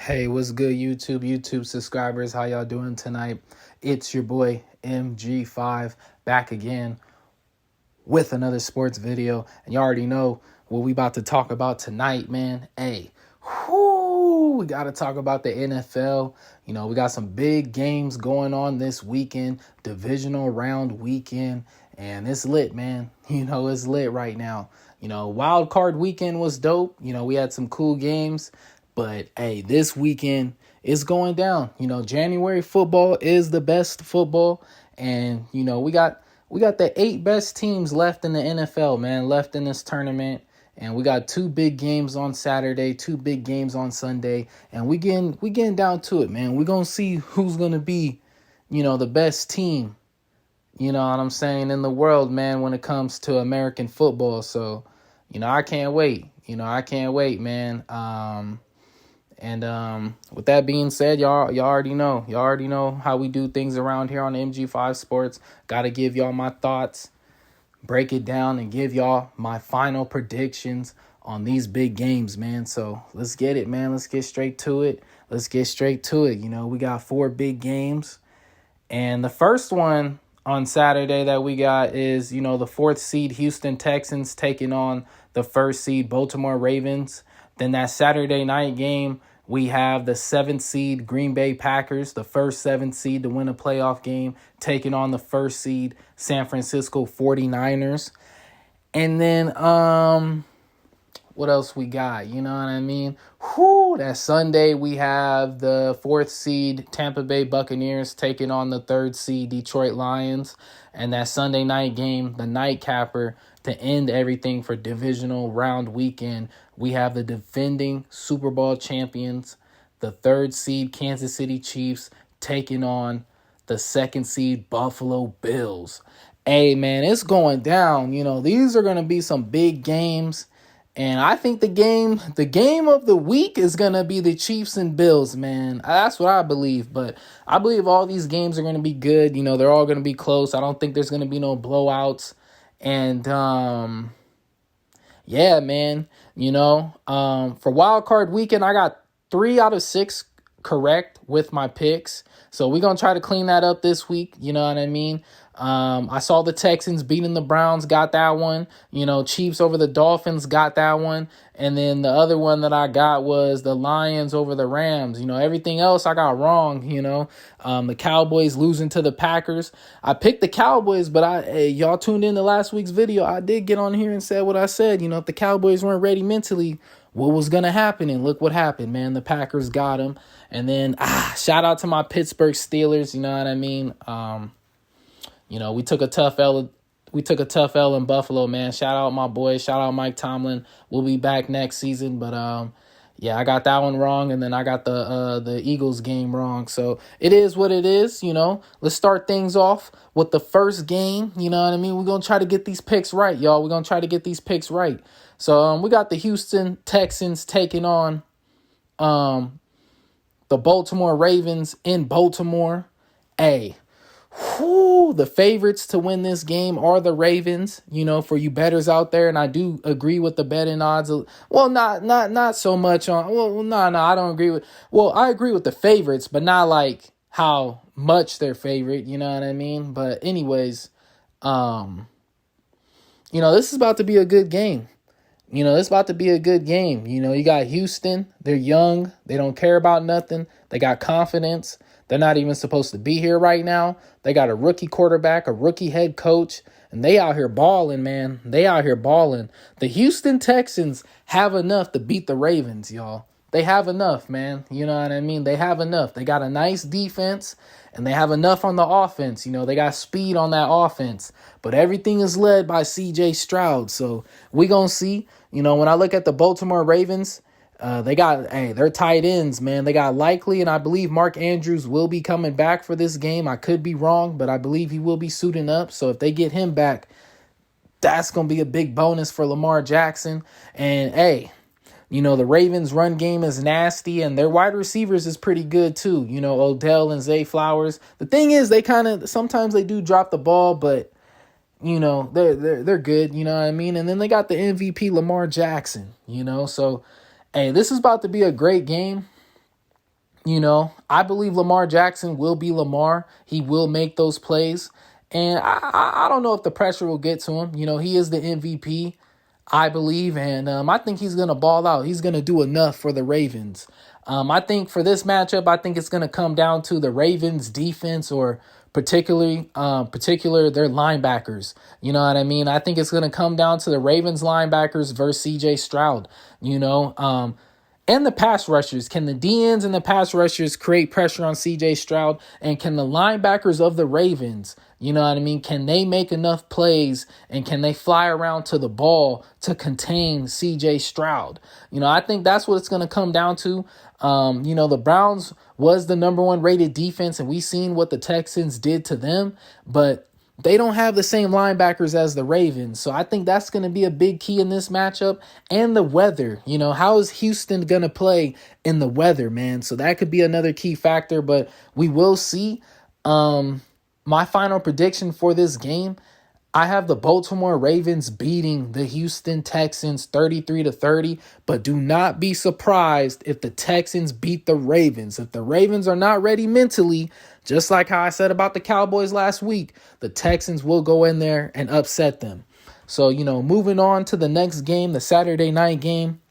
Hey, what's good, YouTube subscribers? How y'all doing tonight? It's your boy MG5 back again with another sports video. And you already know what we about to talk about tonight, man. Hey, we got to talk about the NFL. You know, we got some big games going on this weekend, divisional round weekend, and it's lit, man. You know, it's lit right now. You know, wild card weekend was dope. You know, we had some cool games. But hey, this weekend is going down. You know, January football is the best football, and you know we got the 8 best teams left in the NFL, man, left in this tournament, and we got 2 big games on Saturday, 2 big games on Sunday, and we getting down to it, man. We're gonna see who's gonna be, you know, the best team. You know what I'm saying, in the world, man, when it comes to American football. So, you know, I can't wait. I can't wait, man. And with that being said, y'all already know how we do things around here on MG5 Sports. Got to give y'all my thoughts, break it down, and give y'all my final predictions on these big games, man. So let's get it, man. Let's get straight to it. You know, we got 4 big games. And the first one on Saturday that we got is, you know, the 4th seed Houston Texans taking on the 1st seed Baltimore Ravens. Then that Saturday night game, we have the 7th seed Green Bay Packers, the first 7th seed to win a playoff game, taking on the 1st seed San Francisco 49ers. And then, what else we got? You know what I mean? That Sunday we have the 4th seed Tampa Bay Buccaneers taking on the 3rd seed Detroit Lions. And that Sunday night game, the nightcapper, to end everything for divisional round weekend, we have the defending Super Bowl champions, the 3rd seed Kansas City Chiefs, taking on the 2nd seed Buffalo Bills. Hey, man, it's going down. You know, these are going to be some big games. And I think the game of the week is going to be the Chiefs and Bills, man. That's what I believe. But I believe all these games are going to be good. You know, they're all going to be close. I don't think there's going to be no blowouts. And, yeah, man, you know, for wild card weekend, I got 3 out of 6 correct with my picks. So we're going to try to clean that up this week. You know what I mean? I saw the Texans beating the Browns, got that one. You know, Chiefs over the Dolphins, got that one. And then the other one that I got was the Lions over the Rams. You know, everything else I got wrong, you know. The Cowboys losing to the Packers. I picked the Cowboys, but y'all tuned in to last week's video. I did get on here and said what I said. You know, if the Cowboys weren't ready mentally, what was going to happen? And look what happened, man. The Packers got them. And then, shout out to my Pittsburgh Steelers. You know what I mean? You know, we took a tough L in Buffalo, man. Shout out my boys. Shout out Mike Tomlin. We'll be back next season. But, yeah, I got that one wrong. And then I got the Eagles game wrong. So it is what it is, you know. Let's start things off with the first game. You know what I mean? We're going to try to get these picks right, y'all. We're going to try to get these picks right. So we got the Houston Texans taking on the Baltimore Ravens in Baltimore. The favorites to win this game are the Ravens, you know, for you bettors out there. And I do agree with the betting odds. Well, not so much on, I don't agree with, I agree with the favorites, but not like how much they're favorite, you know what I mean? But anyways, you know, this is about to be a good game. You know, you got Houston. They're young. They don't care about nothing. They got confidence. They're not even supposed to be here right now. They got a rookie quarterback, a rookie head coach, and they out here balling, man. They out here balling. The Houston Texans have enough to beat the Ravens, y'all. They have enough, man. You know what I mean? They have enough. They got a nice defense, and they have enough on the offense. You know, they got speed on that offense. But everything is led by C.J. Stroud. So we going to see. You know, when I look at the Baltimore Ravens, they got, they're tight ends, man. They got Likely, and I believe Mark Andrews will be coming back for this game. I could be wrong, but I believe he will be suiting up. So if they get him back, that's going to be a big bonus for Lamar Jackson. And, you know, the Ravens' run game is nasty, and their wide receivers is pretty good too. You know, Odell and Zay Flowers. The thing is, they sometimes they do drop the ball, but you know, they're good, you know what I mean? And then they got the MVP Lamar Jackson, you know. So, this is about to be a great game. I believe Lamar Jackson will be Lamar. He will make those plays. And I don't know if the pressure will get to him. He is the MVP, I believe. And I think he's going to ball out. He's going to do enough for the Ravens. I think for this matchup, I think it's going to come down to the Ravens defense, or particular their linebackers. You know what I mean? I think it's going to come down to the Ravens linebackers versus CJ Stroud, and the pass rushers. Can the DNs and the pass rushers create pressure on CJ Stroud? And can the linebackers of the Ravens, can they make enough plays, and can they fly around to the ball to contain CJ Stroud? I think that's what it's going to come down to. The Browns was the number one rated defense, and we seen what the Texans did to them, but they don't have the same linebackers as the Ravens. So I think that's going to be a big key in this matchup. And the weather, how is Houston going to play in the weather, man? So that could be another key factor, but we will see. My final prediction for this game, I have the Baltimore Ravens beating the Houston Texans 33-30, but do not be surprised if the Texans beat the Ravens. If the Ravens are not ready mentally, just like how I said about the Cowboys last week, the Texans will go in there and upset them. So, moving on to the next game, the Saturday night game,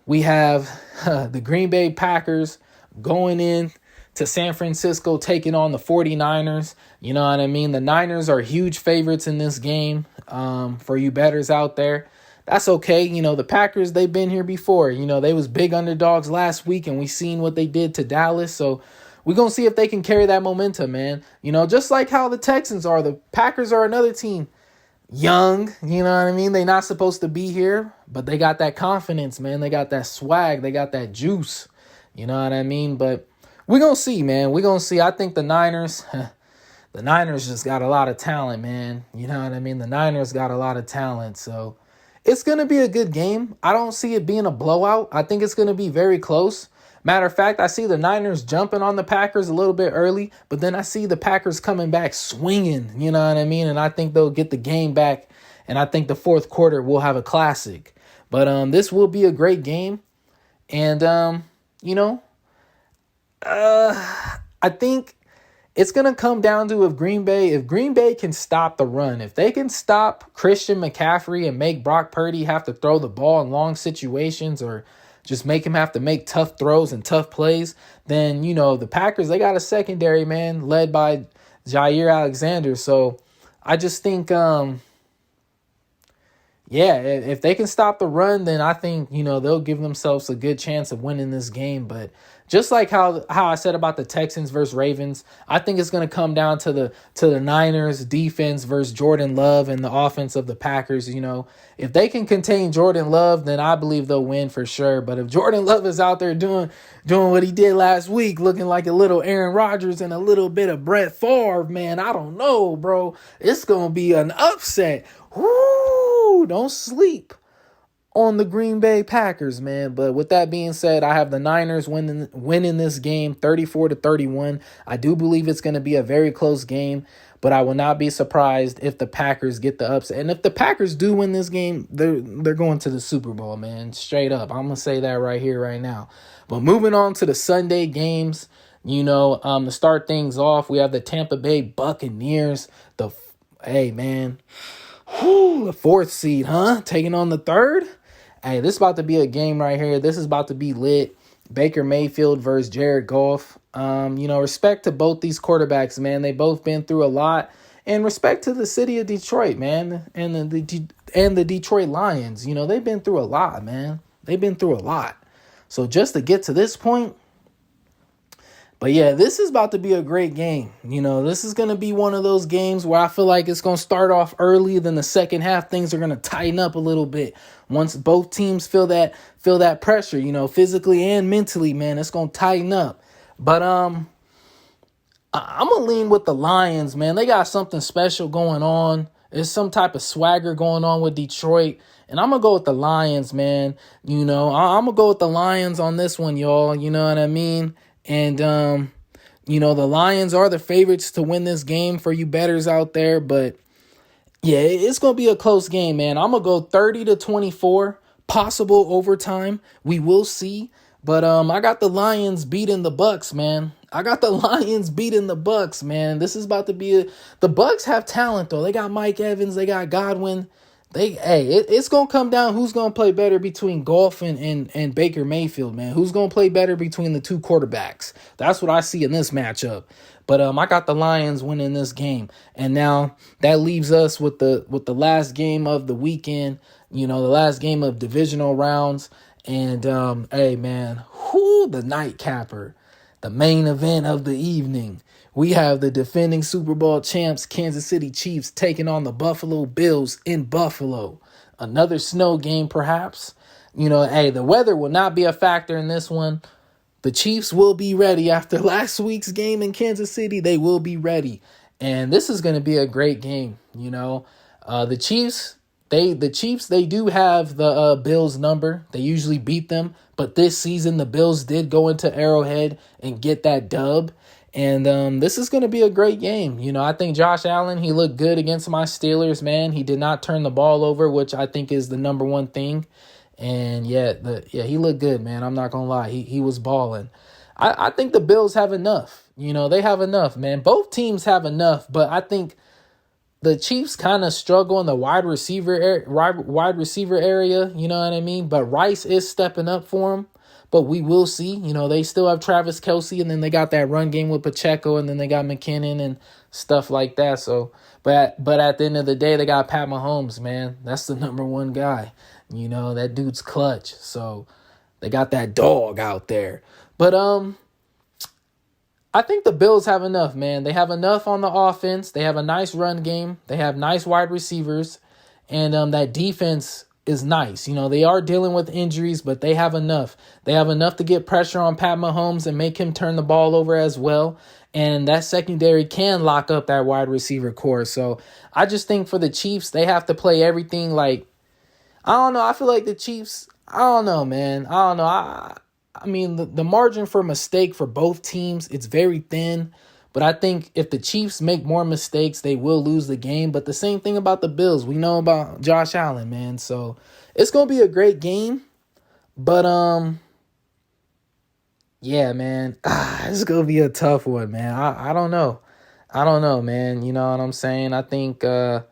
we have the Green Bay Packers going in to San Francisco, taking on the 49ers. You know what I mean? The Niners are huge favorites in this game. For you bettors out there, that's okay. The Packers, they've been here before. They was big underdogs last week, and we seen what they did to Dallas. So we're going to see if they can carry that momentum, man. Just like how the Texans are, the Packers are another team. Young, you know what I mean? They're not supposed to be here, but they got that confidence, man. They got that swag. They got that juice. You know what I mean? But we're going to see, man. We're going to see. I think the Niners just got a lot of talent, man. You know what I mean? The Niners got a lot of talent. So it's going to be a good game. I don't see it being a blowout. I think it's going to be very close. Matter of fact, I see the Niners jumping on the Packers a little bit early, but then I see the Packers coming back swinging, you know what I mean? And I think they'll get the game back, and I think the fourth quarter will have a classic. But this will be a great game. And, I think it's going to come down to if Green Bay can stop the run, if they can stop Christian McCaffrey and make Brock Purdy have to throw the ball in long situations, or just make him have to make tough throws and tough plays, then, the Packers, they got a secondary, man, led by Jair Alexander. So I just think, if they can stop the run, then I think, they'll give themselves a good chance of winning this game. But just like how I said about the Texans versus Ravens, I think it's going to come down to the Niners defense versus Jordan Love and the offense of the Packers. If they can contain Jordan Love, then I believe they'll win for sure. But if Jordan Love is out there doing what he did last week, looking like a little Aaron Rodgers and a little bit of Brett Favre, man, I don't know, bro. It's going to be an upset. Woo! Don't sleep on the Green Bay Packers, man. But with that being said, I have the Niners winning this game 34-31. I do believe it's going to be a very close game, but I will not be surprised if the Packers get the upset. And if the Packers do win this game, they're going to the Super Bowl, man. Straight up. I'm going to say that right here, right now. But moving on to the Sunday games, to start things off, we have the Tampa Bay Buccaneers. The fourth seed, taking on the third. Hey, this is about to be a game right here. This is about to be lit. Baker Mayfield versus Jared Goff. Respect to both these quarterbacks, man. They both been through a lot. And respect to the city of Detroit, man, and the Detroit Lions. They've been through a lot, man. They've been through a lot. So just to get to this point. But yeah, this is about to be a great game. This is going to be one of those games where I feel like it's going to start off early. Then the second half, things are going to tighten up a little bit. Once both teams feel that pressure, physically and mentally, man, it's going to tighten up. But I'm going to lean with the Lions, man. They got something special going on. There's some type of swagger going on with Detroit. And I'm going to go with the Lions, man. I'm going to go with the Lions on this one, y'all. You know what I mean? And, the Lions are the favorites to win this game for you bettors out there. But, yeah, it's going to be a close game, man. I'm going to go 30-24, possible overtime. We will see. But I got the Lions beating the Bucks, man. I got the Lions beating the Bucks, man. This is about to be the Bucks have talent though. They got Mike Evans, they got Godwin. It's gonna come down who's gonna play better between Goff and Baker Mayfield, man. Who's gonna play better between the two quarterbacks? That's what I see in this matchup. But I got the Lions winning this game, and now that leaves us with the last game of the weekend. The last game of divisional rounds, and hey man, the nightcapper, the main event of the evening. We have the defending Super Bowl champs, Kansas City Chiefs, taking on the Buffalo Bills in Buffalo. Another snow game, perhaps. The weather will not be a factor in this one. The Chiefs will be ready after last week's game in Kansas City. They will be ready. And this is going to be a great game. The Chiefs, they do have the Bills number. They usually beat them. But this season, the Bills did go into Arrowhead and get that dub. And this is going to be a great game. I think Josh Allen, he looked good against my Steelers, man. He did not turn the ball over, which I think is the number one thing. And he looked good, man. I'm not going to lie. He was balling. I think the Bills have enough. They have enough, man. Both teams have enough, but I think the Chiefs kind of struggle in the wide receiver area, you know what I mean? But Rice is stepping up for them. But we will see. They still have Travis Kelce, and then they got that run game with Pacheco, and then they got McKinnon and stuff like that. So, but at the end of the day, they got Pat Mahomes, man. That's the number one guy. That dude's clutch. So they got that dog out there. But I think the Bills have enough, man. They have enough on the offense. They have a nice run game. They have nice wide receivers, and that defense is nice. They are dealing with injuries, but they have enough. They have enough to get pressure on Pat Mahomes and make him turn the ball over as well. And that secondary can lock up that wide receiver core. So I just think for the Chiefs, they have to play everything like, I don't know. I feel like the Chiefs, I don't know, man. I don't know. I mean, the margin for mistake for both teams, it's very thin. But I think if the Chiefs make more mistakes, they will lose the game. But the same thing about the Bills. We know about Josh Allen, man. So it's going to be a great game. But, yeah, man. It's going to be a tough one, man. I don't know. I don't know, man. You know what I'm saying? I think the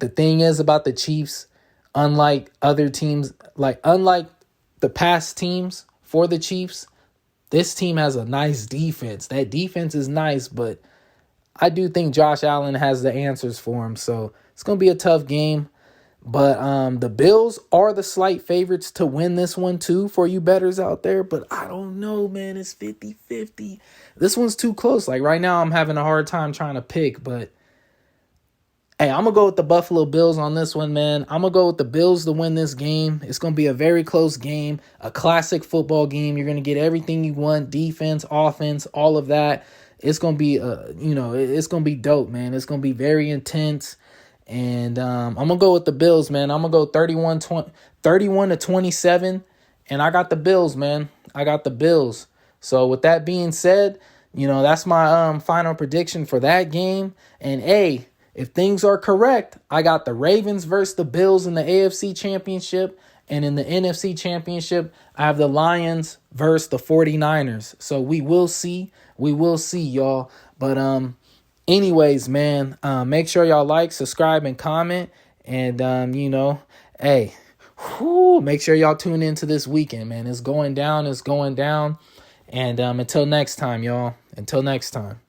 thing is about the Chiefs, unlike other teams, unlike the past teams for the Chiefs, this team has a nice defense. That defense is nice, but I do think Josh Allen has the answers for him. So it's going to be a tough game. But the Bills are the slight favorites to win this one too for you bettors out there. But I don't know, man. It's 50-50. This one's too close. Like right now I'm having a hard time trying to pick. But, hey, I'm going to go with the Buffalo Bills on this one, man. I'm going to go with the Bills to win this game. It's going to be a very close game, a classic football game. You're going to get everything you want, defense, offense, all of that. It's going to be, it's going to be dope, man. It's going to be very intense. And I'm going to go with the Bills, man. I'm going to go 31-27. And I got the Bills, man. I got the Bills. So with that being said, that's my final prediction for that game. And, hey, if things are correct, I got the Ravens versus the Bills in the AFC Championship. And in the NFC Championship, I have the Lions versus the 49ers. So we will see. We will see, y'all. But anyways, man, make sure y'all like, subscribe, and comment. And, hey, make sure y'all tune into this weekend, man. It's going down. It's going down. And until next time, y'all. Until next time.